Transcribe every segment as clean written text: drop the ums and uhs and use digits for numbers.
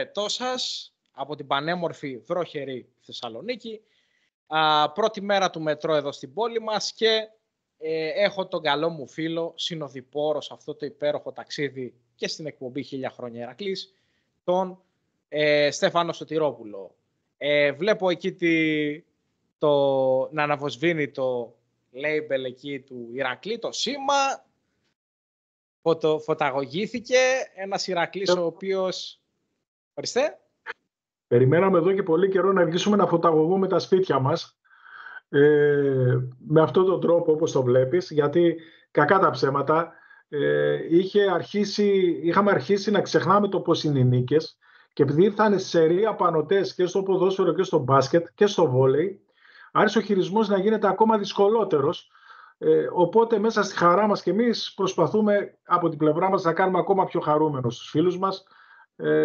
χαιρετώ σας από την πανέμορφη βροχερή Θεσσαλονίκη. Πρώτη μέρα του μετρό εδώ στην πόλη μας και έχω τον καλό μου φίλο, συνοδοιπόρο σε αυτό το υπέροχο ταξίδι και στην εκπομπή 1000 χρόνια Ηρακλής, τον Στέφανο Σωτηρόπουλο. Βλέπω εκεί να αναβοσβήνει το label εκεί του Ηρακλή, το σήμα. Φωταγωγήθηκε ένας Ηρακλής ο οποίος... Ορίστε. Περιμέναμε εδώ και πολύ καιρό να αρχίσουμε να φωταγωγούμε τα σπίτια μας με αυτόν τον τρόπο όπως το βλέπεις, γιατί κακά τα ψέματα είχαμε αρχίσει να ξεχνάμε το πώς είναι οι νίκες και επειδή ήρθαν σερία πανωτές και στο ποδόσφαιρο και στο μπάσκετ και στο βόλεϊ, άρχισε ο χειρισμός να γίνεται ακόμα δυσκολότερος. Οπότε μέσα στη χαρά μας και εμείς προσπαθούμε από την πλευρά μας να κάνουμε ακόμα πιο χαρούμενος τους φίλους μας,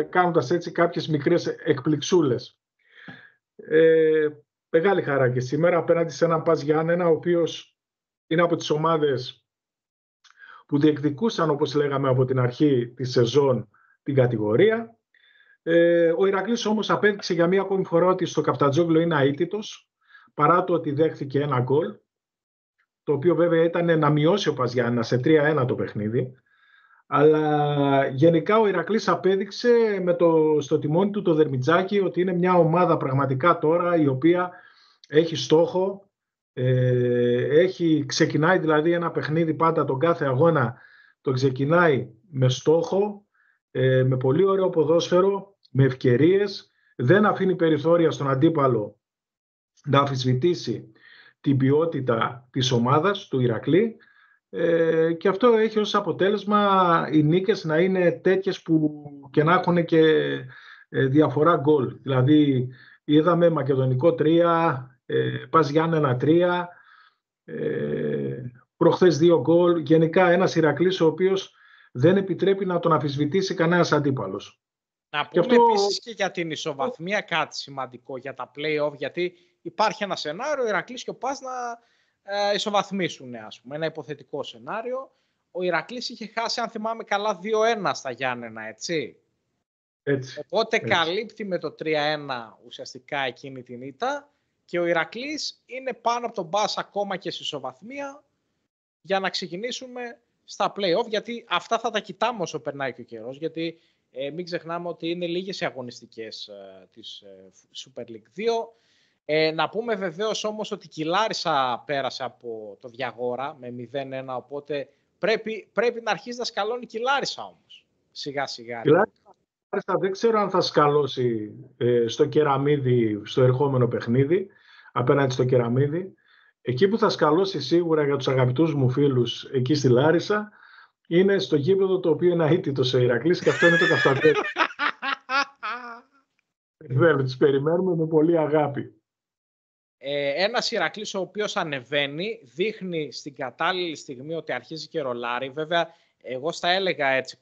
κάνοντας έτσι κάποιες μικρές εκπληξούλες. Μεγάλη χαρά και σήμερα απέναντι σε έναν Πας Γιάννενα, ο οποίος είναι από τις ομάδες που διεκδικούσαν, όπως λέγαμε από την αρχή της σεζόν, την κατηγορία. Ο Ηρακλής όμως απέδειξε για μία ακόμη φορά ότι στο Καφτατζόγλιο είναι αίτητος, παρά το ότι δέχθηκε ένα γκολ, το οποίο βέβαια ήταν να μειώσει ο Πας Γιάννενα σε 3-1 το παιχνίδι. Αλλά γενικά ο Ηρακλής απέδειξε στο τιμόνι του το Δερμιτζάκι ότι είναι μια ομάδα πραγματικά τώρα η οποία έχει στόχο, ξεκινάει δηλαδή ένα παιχνίδι πάντα τον κάθε αγώνα, το ξεκινάει με στόχο, με πολύ ωραίο ποδόσφαιρο, με ευκαιρίες, δεν αφήνει περιθώρια στον αντίπαλο να αμφισβητήσει την ποιότητα της ομάδας του Ηρακλή και αυτό έχει ως αποτέλεσμα οι νίκες να είναι τέτοιες που και να έχουν και διαφορά γκολ. Δηλαδή είδαμε Μακεδονικό 3, Πας Γιάννενα 3, προχθές 2 γκολ. Γενικά ένας Ηρακλής ο οποίος δεν επιτρέπει να τον αμφισβητήσει κανένας αντίπαλος. Να πούμε επίσης και για την ισοβαθμία κάτι σημαντικό για τα play-off, γιατί υπάρχει ένα σενάριο, ο Ηρακλής και ο Πας να ισοβαθμίσουν, ας πούμε, ένα υποθετικό σενάριο. Ο Ηρακλής είχε χάσει, αν θυμάμαι καλά, 2-1 στα Γιάννενα, έτσι. Οπότε καλύπτει με το 3-1 ουσιαστικά εκείνη την ήττα και ο Ηρακλής είναι πάνω από τον Πας ακόμα και σε ισοβαθμία για να ξεκινήσουμε στα play-off, γιατί αυτά θα τα κοιτάμε όσο περνάει και ο καιρός, γιατί μην ξεχνάμε ότι είναι λίγες οι αγωνιστικές της Super League 2. Να πούμε βεβαίως όμως ότι η Λάρισα πέρασε από το Διαγόρα με 0-1, οπότε πρέπει να αρχίσει να σκαλώνει η Λάρισα όμως, σιγά σιγά. Η Λάρισα δεν ξέρω αν θα σκαλώσει στο Κεραμίδι, στο ερχόμενο παιχνίδι, απέναντι στο Κεραμίδι. Εκεί που θα σκαλώσει σίγουρα για τους αγαπητούς μου φίλους εκεί στη Λάρισα, είναι στο γήπεδο το οποίο είναι αίτητος ο Ηρακλής και αυτό είναι το Καφτατζόγλιο. Βέβαια, τους περιμένουμε με πολύ αγάπη. Ένας Ηρακλής ο οποίος ανεβαίνει, δείχνει στην κατάλληλη στιγμή ότι αρχίζει και ρολάρει. Βέβαια, εγώ στα έλεγα έτσι,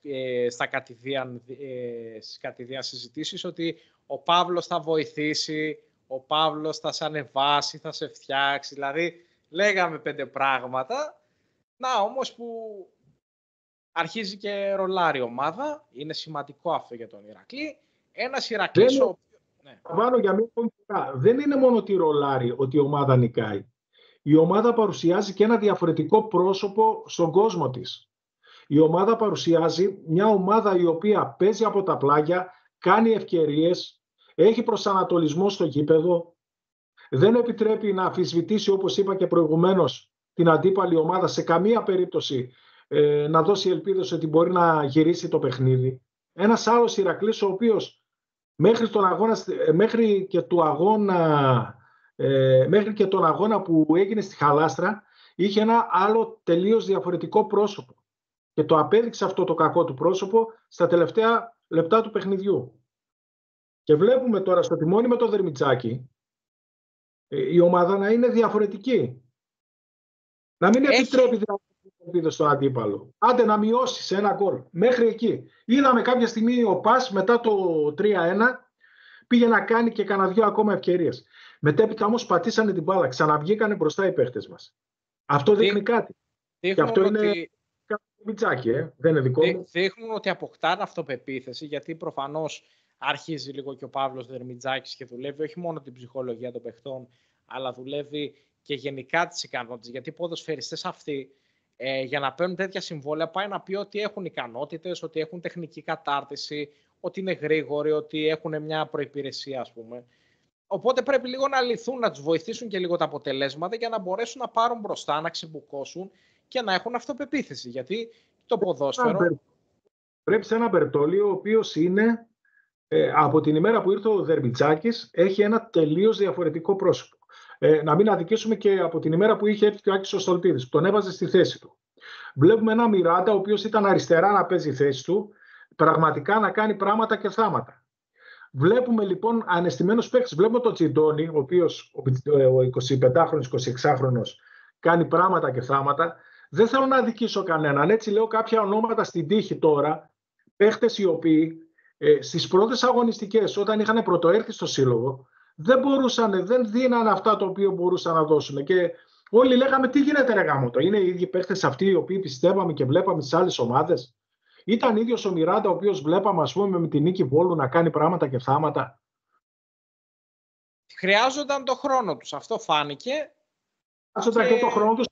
στις κατηδίαν συζητήσεις ότι ο Παύλος θα βοηθήσει, ο Παύλος θα σε ανεβάσει, θα σε φτιάξει. Δηλαδή, λέγαμε 5 πράγματα. Να, όμως που αρχίζει και ρολάρει η ομάδα. Είναι σημαντικό αυτό για τον Ηρακλή. Ένας Ηρακλής για μία φορά. Δεν είναι μόνο ότι ρολάρει, ότι η ομάδα νικάει. Η ομάδα παρουσιάζει και ένα διαφορετικό πρόσωπο στον κόσμο της. Η ομάδα παρουσιάζει μια ομάδα η οποία παίζει από τα πλάγια, κάνει ευκαιρίες, έχει προσανατολισμό στο γήπεδο, δεν επιτρέπει να αμφισβητήσει, όπως είπα και προηγουμένως, την αντίπαλη ομάδα σε καμία περίπτωση να δώσει ελπίδες ότι μπορεί να γυρίσει το παιχνίδι. Ένας άλλος Ηρακλής ο οποίος μέχρι και τον αγώνα που έγινε στη Χαλάστρα είχε ένα άλλο τελείως διαφορετικό πρόσωπο και το απέδειξε αυτό το κακό του πρόσωπο στα τελευταία λεπτά του παιχνιδιού. Και βλέπουμε τώρα στο τιμόνι με το Δερμιτζάκι η ομάδα να είναι διαφορετική. Να μην επιτρέπει ελπίδες στον αντίπαλο. Άντε να μειώσει σε ένα γκολ. Μέχρι εκεί. Είδαμε κάποια στιγμή ο Πας μετά το 3-1 πήγε να κάνει και κανένα 2 ακόμα ευκαιρίες. Μετέπειτα όμως πατήσανε την μπάλα. Ξαναβγήκανε μπροστά οι παίχτες μας. Αυτό δείχνει κάτι. Και αυτό είναι Μιτσάκι, δεν είναι δικό μου. Δείχνουν ότι αποκτάνε αυτοπεποίθηση, γιατί προφανώς αρχίζει λίγο και ο Παύλος Δερμιτζάκης και δουλεύει όχι μόνο την ψυχολογία των παιχτών, αλλά δουλεύει και γενικά τις ικανότητες. Γιατί οι ποδοσφαιριστές αυτοί, για να παίρνουν τέτοια συμβόλαια, πάει να πει ότι έχουν ικανότητες, ότι έχουν τεχνική κατάρτιση, ότι είναι γρήγοροι, ότι έχουν μια προϋπηρεσία, ας πούμε. Οπότε πρέπει λίγο να λυθούν, να τους βοηθήσουν και λίγο τα αποτελέσματα για να μπορέσουν να πάρουν μπροστά, να ξεμπουκώσουν και να έχουν αυτοπεποίθηση. Γιατί το ποδόσφαιρο... Πρέπει σε ένα Μπερτόλι, ο οποίος είναι, από την ημέρα που ήρθε ο Δερμιτζάκης, έχει ένα τελείως διαφορετικό πρόσωπο. Να μην αδικήσουμε και από την ημέρα που είχε έρθει και ο Άκης ο Στολτίδης, που τον έβαζε στη θέση του. Βλέπουμε ένα Μιράντα, ο οποίος ήταν αριστερά να παίζει θέση του, πραγματικά να κάνει πράγματα και θάματα. Βλέπουμε λοιπόν ανεστημένους παίκτες. Βλέπουμε τον Τσιντόνι, ο οποίος ο 25χρονος, 26χρονος κάνει πράγματα και θάματα. Δεν θέλω να αδικήσω κανέναν. Έτσι λέω κάποια ονόματα στην τύχη τώρα. Παίκτες οι οποίοι στις πρώτες αγωνιστικές, όταν είχαν πρωτοέρθει στο σύλλογο, δεν δίνανε αυτά το οποίο μπορούσαν να δώσουν. Και όλοι λέγαμε τι γίνεται ρε γάμοτο. Είναι οι ίδιοι παίκτες αυτοί οι οποίοι πιστεύαμε και βλέπαμε στις άλλες ομάδες. Ήταν ίδιος ο Μιράντα, ο οποίος βλέπαμε, ας πούμε, με την Νίκη Βόλου να κάνει πράγματα και θάματα. Χρειάζονταν το χρόνο τους. Αυτό φάνηκε. Χρειάζονταν και το χρόνο τους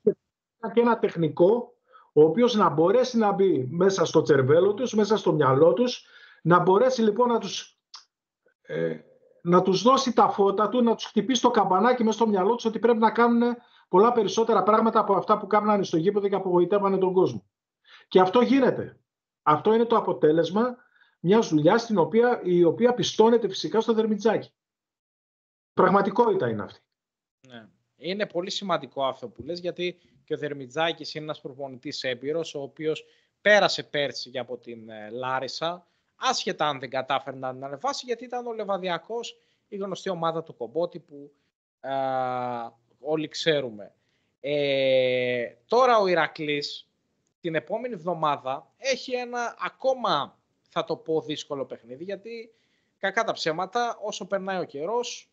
και ένα τεχνικό, ο οποίος να μπορέσει να μπει μέσα στο τσερβέλο τους, μέσα στο μυαλό τους, να μπορέσει λοιπόν να τους δώσει τα φώτα του, να τους χτυπήσει το καμπανάκι μέσα στο μυαλό τους ότι πρέπει να κάνουν πολλά περισσότερα πράγματα από αυτά που κάνανε στο γήπεδο και απογοητεύανε τον κόσμο. Και αυτό γίνεται. Αυτό είναι το αποτέλεσμα μιας δουλειάς η οποία πιστώνεται φυσικά στο Δερμιτζάκη. Πραγματικότητα είναι αυτή. Ναι. Είναι πολύ σημαντικό αυτό που λες, γιατί και ο Δερμιτζάκης είναι ένας προπονητής έμπειρος, ο οποίος πέρασε πέρσι από την Λάρισα, άσχετα αν δεν κατάφερε να την ανεβάσει, γιατί ήταν ο Λεβαδιακός, η γνωστή ομάδα του Κομπότη που όλοι ξέρουμε. Τώρα ο Ηρακλής την επόμενη εβδομάδα έχει ένα ακόμα, θα το πω, δύσκολο παιχνίδι, γιατί κακά τα ψέματα, όσο περνάει ο καιρός,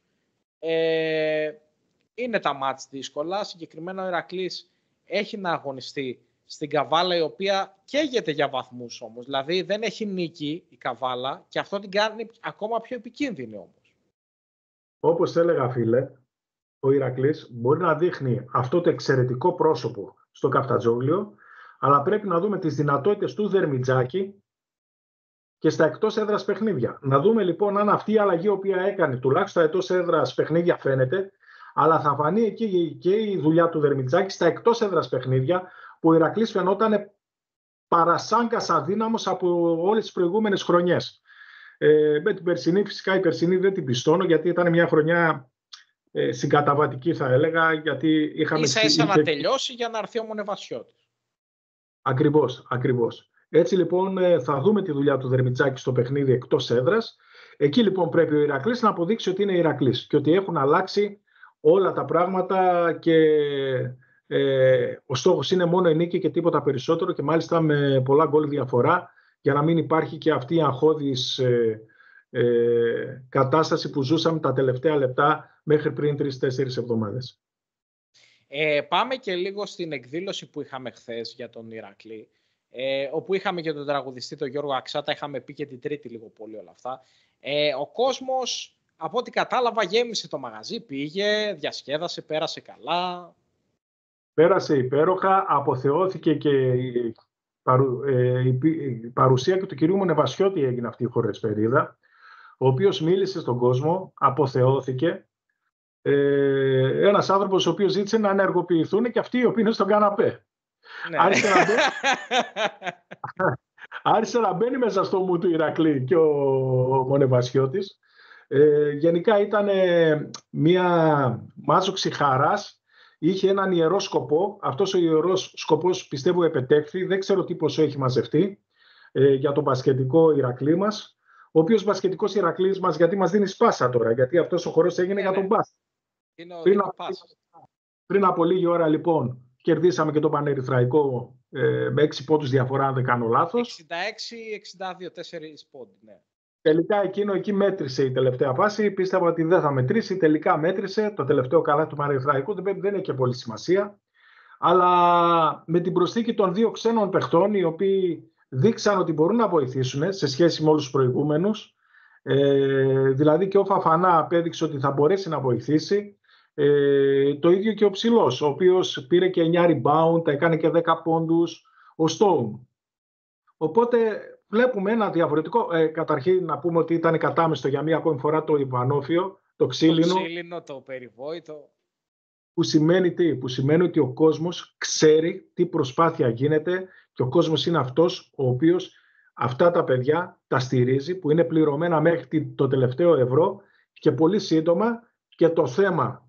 είναι τα μάτς δύσκολα. Συγκεκριμένα ο Ηρακλής έχει να αγωνιστεί στην Καβάλα, η οποία καίγεται για βαθμούς όμως. Δηλαδή δεν έχει νίκη η Καβάλα και αυτό την κάνει ακόμα πιο επικίνδυνη όμως. Όπως έλεγα φίλε, ο Ηρακλής μπορεί να δείχνει αυτό το εξαιρετικό πρόσωπο στο Καφτατζόγλιο, αλλά πρέπει να δούμε τις δυνατότητες του Δερμιτζάκη και στα εκτός έδρας παιχνίδια. Να δούμε λοιπόν αν αυτή η αλλαγή η οποία έκανε, τουλάχιστον στα εκτός έδρας παιχνίδια φαίνεται, αλλά θα φανεί εκεί και η δουλειά του Δερμιτζάκη στα εκτός έδρας παιχνίδια, που ο Ηρακλής φαινόταν παρασάγκας αδύναμος από όλες τις προηγούμενες χρονιές. Με την περσινή, φυσικά η περσινή δεν την πιστώνω, γιατί ήταν μια χρονιά συγκαταβατική θα έλεγα, γιατί είχαμε... Ίσα να τελειώσει για να έρθει ο Μονεβασιώτης. Ακριβώς. Έτσι λοιπόν θα δούμε τη δουλειά του Δερμιτζάκη στο παιχνίδι εκτός έδρας. Εκεί λοιπόν πρέπει ο Ηρακλής να αποδείξει ότι είναι Ηρακλής και ότι έχουν αλλάξει όλα τα πράγματα και ο στόχος είναι μόνο η νίκη και τίποτα περισσότερο, και μάλιστα με πολλά γκολ διαφορά, για να μην υπάρχει και αυτή η αγχώδης κατάσταση που ζούσαμε τα τελευταία λεπτά μέχρι πριν 3-4 εβδομάδες. Πάμε και λίγο στην εκδήλωση που είχαμε χθες για τον Ηρακλή, όπου είχαμε και τον τραγουδιστή τον Γιώργο Αξάτα, είχαμε πει και την Τρίτη λίγο πολύ όλα αυτά. Ο κόσμος, από ό,τι κατάλαβα, γέμισε το μαγαζί, πήγε, διασκέδασε, πέρασε καλά. Πέρασε υπέροχα, αποθεώθηκε και η παρουσία και του κυρίου Μονεβασιώτη έγινε αυτή η χορεσπερίδα, ο οποίος μίλησε στον κόσμο, αποθεώθηκε. Ένας άνθρωπος ο οποίος ζήτησε να ενεργοποιηθούν και αυτοί οι οποίοι είναι στον καναπέ. Ναι. Άρχισε να μπαίνει μέσα στο μου του Ηρακλή και ο Μονεβασιώτης. Γενικά ήταν μια μάζοξη χαράς. Είχε έναν ιερό σκοπό. Αυτός ο ιερός σκοπός πιστεύω επετέχθη. Δεν ξέρω τι ποσό έχει μαζευτεί για τον μπασκετικό Ηρακλή μας. Ο οποίος μπασκετικός Ηρακλής μας, γιατί μας δίνει σπάσα τώρα, γιατί αυτός ο χορός έγινε για τον μπάσκετ. Πριν από λίγη ώρα λοιπόν κερδίσαμε και το Πανερυθραϊκό με 6 πόντους διαφορά, αν δεν κάνω λάθος. 66-62, 4 πόντους, ναι. Τελικά εκεί μέτρησε η τελευταία φάση. Πίστευα ότι δεν θα μετρήσει. Τελικά μέτρησε. Το τελευταίο καλάθι του Πανερυθραϊκού δεν έχει και πολύ σημασία. Αλλά με την προσθήκη των 2 ξένων παιχτών, οι οποίοι δείξαν ότι μπορούν να βοηθήσουν σε σχέση με όλους τους προηγούμενους, Δηλαδή και ο Φαφανά απέδειξε ότι θα μπορέσει να βοηθήσει. Το ίδιο και ο Ψηλός, ο οποίος πήρε και 9 rebound, έκανε και 10 πόντους, ο Stone. Οπότε βλέπουμε ένα διαφορετικό. Καταρχήν να πούμε ότι ήταν κατάμεστο για μία ακόμη φορά το Ιβανόφιο, το ξύλινο. Το ξύλινο, το περιβόητο. Που σημαίνει τι? Που σημαίνει ότι ο κόσμος ξέρει τι προσπάθεια γίνεται και ο κόσμος είναι αυτός ο οποίος αυτά τα παιδιά τα στηρίζει, που είναι πληρωμένα μέχρι το τελευταίο ευρώ, και πολύ σύντομα και το θέμα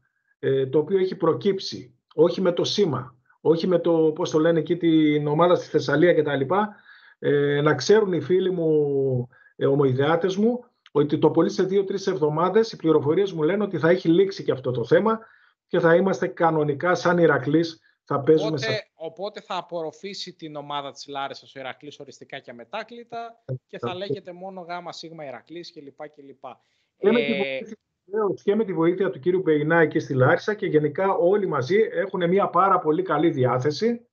το οποίο έχει προκύψει, όχι με το σήμα, όχι με το, πώς το λένε εκεί, την ομάδα στη Θεσσαλία κτλ. Να ξέρουν οι φίλοι μου, ομοειδεάτες μου, ότι το πολύ σε 2-3 εβδομάδες οι πληροφορίες μου λένε ότι θα έχει λήξει και αυτό το θέμα και θα είμαστε κανονικά σαν Ηρακλής, θα παίζουμε. Οπότε θα απορροφήσει την ομάδα της Λάρισσας ο Ηρακλής οριστικά και αμετάκλητα και θα λέγεται μόνο Γ Σίγμα Ηρακλής κλπ. Και με τη βοήθεια του κύριου Μπεϊνά εκεί στη Λάρισα, και γενικά όλοι μαζί έχουν μια πάρα πολύ καλή διάθεση,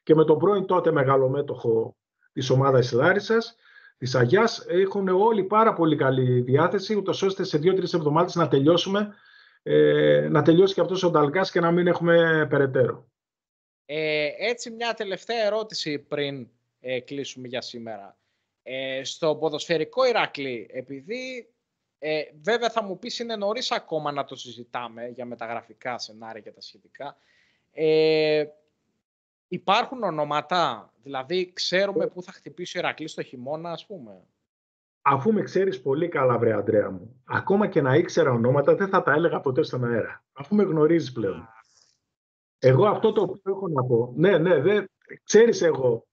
και με τον πρώην τότε μεγαλομέτωχο της ομάδας της Λάρισσας, της Αγιάς, έχουν όλοι πάρα πολύ καλή διάθεση, ούτως ώστε σε 2-3 εβδομάδες να τελειώσουμε, να τελειώσει και αυτός ο Νταλγκάς και να μην έχουμε περαιτέρω. Έτσι, μια τελευταία ερώτηση πριν κλείσουμε για σήμερα. Στο ποδοσφαιρικό Ηράκλη, επειδή βέβαια θα μου πεις είναι νωρίς ακόμα να το συζητάμε για μεταγραφικά σενάρια και τα σχετικά, υπάρχουν ονόματα, δηλαδή ξέρουμε πού θα χτυπήσει ο Ηρακλής το χειμώνα, ας πούμε? Αφού με ξέρεις πολύ καλά, βρε Αντρέα μου, ακόμα και να ήξερα ονόματα δεν θα τα έλεγα ποτέ στον αέρα, αφού με γνωρίζεις πλέον. Εγώ αυτό το οποίο έχω να πω, ξέρεις, εγώ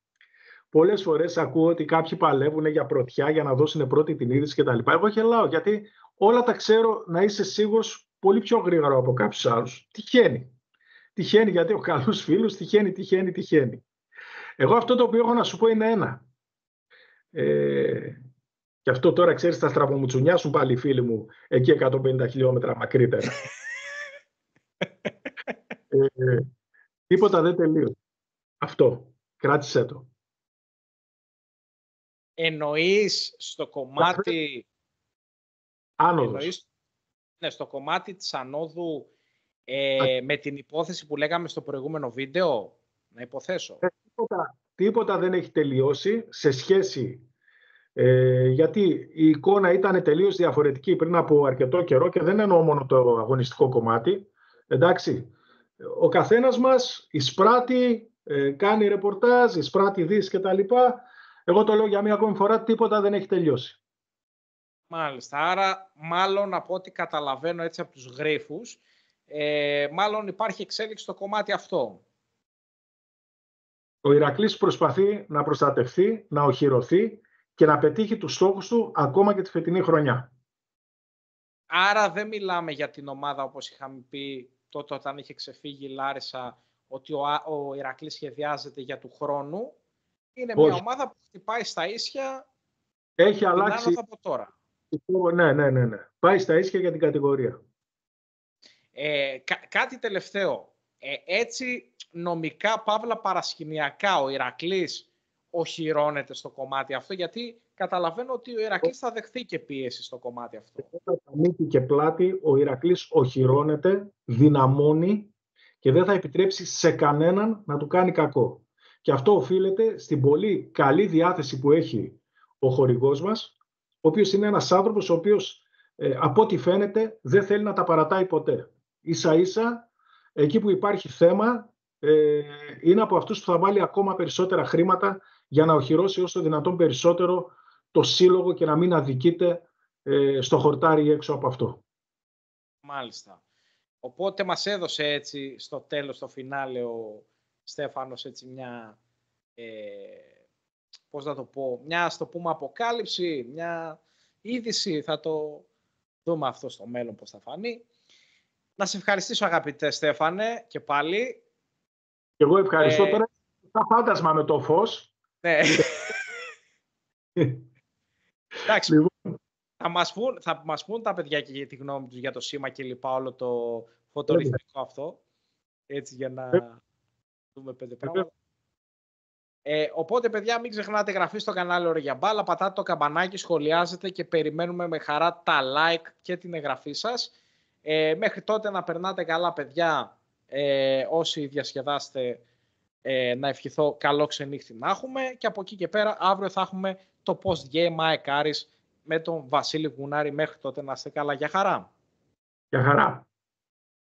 πολλές φορές ακούω ότι κάποιοι παλεύουν για πρωτιά, για να δώσουν πρώτη την είδηση κτλ. Εγώ γελάω, γιατί όλα τα ξέρω, να είσαι σίγουρος, πολύ πιο γρήγορα από κάποιους άλλους. Τυχαίνει, γιατί έχω καλούς φίλους, τυχαίνει. Εγώ αυτό το οποίο έχω να σου πω είναι ένα. Και αυτό τώρα, ξέρεις, θα στραβομουτσουνιάσουν πάλι οι φίλοι μου εκεί 150 χιλιόμετρα μακρύτερα. Τίποτα δεν τελείωσε. Αυτό. Κράτησέ το. Εννοείς στο κομμάτι... Άνοδος. Ναι, στο κομμάτι της ανόδου με την υπόθεση που λέγαμε στο προηγούμενο βίντεο, να υποθέσω. Τίποτα δεν έχει τελειώσει σε σχέση... γιατί η εικόνα ήταν τελείως διαφορετική πριν από αρκετό καιρό, και δεν εννοώ μόνο το αγωνιστικό κομμάτι. Εντάξει, ο καθένας μας εισπράττει, κάνει ρεπορτάζ, εισπράττει ειδήσεις κτλ. Εγώ το λέω για μία ακόμη φορά, τίποτα δεν έχει τελειώσει. Μάλιστα, άρα μάλλον από ό,τι καταλαβαίνω έτσι από τους γρίφους, μάλλον υπάρχει εξέλιξη στο κομμάτι αυτό. Ο Ηρακλής προσπαθεί να προστατευτεί, να οχυρωθεί και να πετύχει τους στόχους του ακόμα και τη φετινή χρονιά. Άρα δεν μιλάμε για την ομάδα όπως είχαμε πει τότε όταν είχε ξεφύγει η Λάρισα, ότι ο Ηρακλής σχεδιάζεται για του χρόνου. Είναι μια ομάδα που χτυπάει στα ίσια. Έχει αλλάξει από τώρα. Ναι. Πάει στα ίσια για την κατηγορία. Κάτι τελευταίο. Έτσι νομικά, παύλα παρασκηνιακά, ο Ηρακλής οχυρώνεται στο κομμάτι αυτό, γιατί καταλαβαίνω ότι ο Ηρακλής θα δεχθεί και πίεση στο κομμάτι αυτό. Μύτη και πλάτη, ο Ηρακλής οχυρώνεται, δυναμώνει και δεν θα επιτρέψει σε κανέναν να του κάνει κακό. Και αυτό οφείλεται στην πολύ καλή διάθεση που έχει ο χορηγός μας, ο οποίος είναι ένας άνθρωπος ο οποίος από ό,τι φαίνεται δεν θέλει να τα παρατάει ποτέ. Ίσα-ίσα, εκεί που υπάρχει θέμα, είναι από αυτούς που θα βάλει ακόμα περισσότερα χρήματα για να οχυρώσει όσο δυνατόν περισσότερο το σύλλογο και να μην αδικείται στο χορτάρι έξω από αυτό. Μάλιστα. Οπότε μας έδωσε έτσι στο τέλος, στο φινάλε, ο Στέφανος έτσι μια, πώς να το πω, μια, ας το πούμε, αποκάλυψη, μια είδηση, θα το δούμε αυτό στο μέλλον πώς θα φανεί. Να σε ευχαριστήσω, αγαπητέ Στέφανε, και πάλι. Και εγώ ευχαριστώ. Τώρα τα φάντασμα με το φως. Ναι. Εντάξει, θα μας πούν τα παιδιά και για τη γνώμη τους για το σήμα και λοιπά, όλο το φωτορυθμικό αυτό. Έτσι, για να δούμε 5 πράγματα. Οπότε, παιδιά, μην ξεχνάτε εγγραφή στο κανάλι Ώρα για Μπάλα, πατάτε το καμπανάκι, σχολιάζετε και περιμένουμε με χαρά τα like και την εγγραφή σας. Μέχρι τότε να περνάτε καλά, παιδιά, όσοι διασκεδάστε, να ευχηθώ καλό ξενύχτη να έχουμε, και από εκεί και πέρα αύριο θα έχουμε το post-game ΑΕΚ Άρης με τον Βασίλη Γουνάρη. Μέχρι τότε να είστε καλά, για χαρά. Για χαρά.